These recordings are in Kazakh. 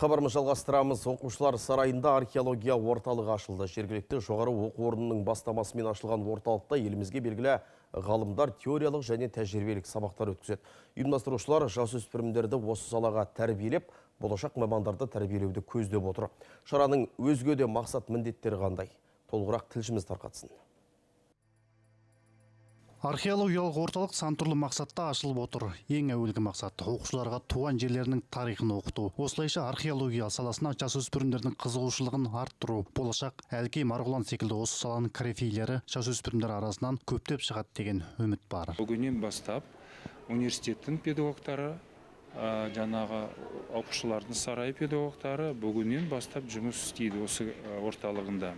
Хабарымызды жалғастырамыз. Оқушылар сарайында археология орталығы ашылды. Жергілікті жоғары оқу орнының бастамасымен ашылған орталықта елімізге белгілі ғалымдар теориялық және тәжірибелік сабақтар өткізеді. Ұйымдастырушылар жасөспірімдерді осы салаға тәрбиелеп, болашақ мамандарды тәрбиелеуді көздеп отыр. Шараның өзге де мақсат міндеттері қандай? Толығырақ тілшіміз тарқатсын. Археологиялық орталық сан түрлі мақсатта ашылып отыр. Ең әуелгі мақсат оқушыларға туған жерлерінің тарихын оқыту. Осылайша археология саласына жасөспірімдердің қызығушылығын арттыру. Болашақ Әлкей Марғұлан секілді осы саланың корифейлері жасөспірімдер арасынан көптеп шығады деген үміт бар. Бүгіннен бастап университеттің педагогтары, жаңағы оқушылардың сарай педагогтары бүгіннен бастап жұмыс істейді осы орталығында.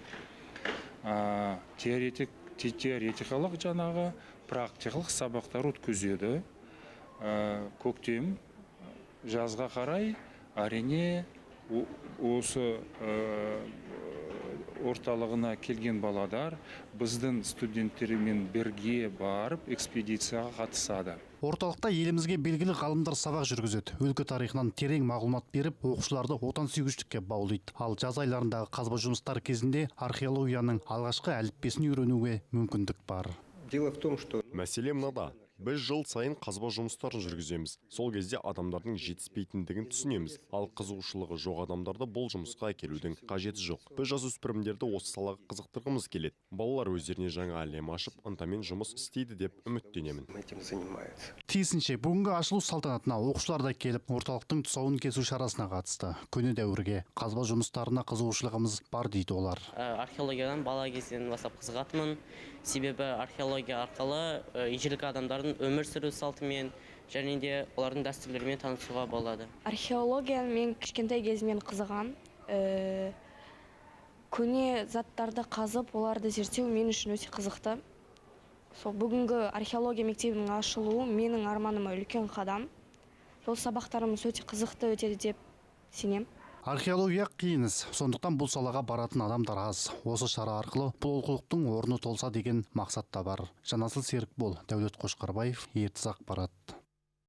Теоретикалық жаңағы практикалық сабақтар өткізеді. Көктем, жазға қарай әрине осы орталығына келген баладар біздің студенттермен бірге барып экспедицияға қатысады. Орталықта елімізге белгілі ғалымдар сабақ жүргізеді. Өлкө тарихынан терең мағлұмат беріп, оқушыларды отансүйгіштікке баулиды. Ал жаз айларындағы қазба жұмыстары кезінде археологияның алғашқы әліппесін үйренуге мүмкіндік бар. Мәселе мынада. Біз жыл сайын қазба жұмыстарын жүргіземіз. Сол кезде адамдардың жетіспейтіндігін түсінеміз. Ал қызығушылығы жоқ адамдарды бұл жұмысқа әкелудің қажеті жоқ. Біз жасөспірімдерді осы салаға қызықтырғымыз келеді. Балалар өздеріне жаңа әлем ашып, ынтамен жұмыс істейді деп үміттенемін. Тиісінше бүгінгі ашылу салтанатына оқушылар да келіп, орталықтың тұсауын кесу шарасына қатысты. Көне дәуірге қазба жұмыстарына қызығушылығымыз бар дейді олар. Археологиядан бала кезден бастап қызығатынмын. Себебі археология арқылы ежелгі адамдардың өмір сүру салтымен және де олардың дәстүрлерімен танысуға болады. Археология мен кішкентай кезімнен қызыған. Көне заттарды қазып, оларды зерттеу мен үшін өте қызықты. Сол бүгінгі археология мектебінің ашылуы менің арманыма үлкен қадам. Сол сабақтарымыз өте қызықты өтеді деп сенем. Археология қиын іс, сондықтан бұл салаға баратын адамдар аз. Осы шара арқылы бұл олқылықтың орны толса деген мақсат та бар. Жанасыл Серікбол, Дәулет Қошқарбаев, Ертіс ақпарат.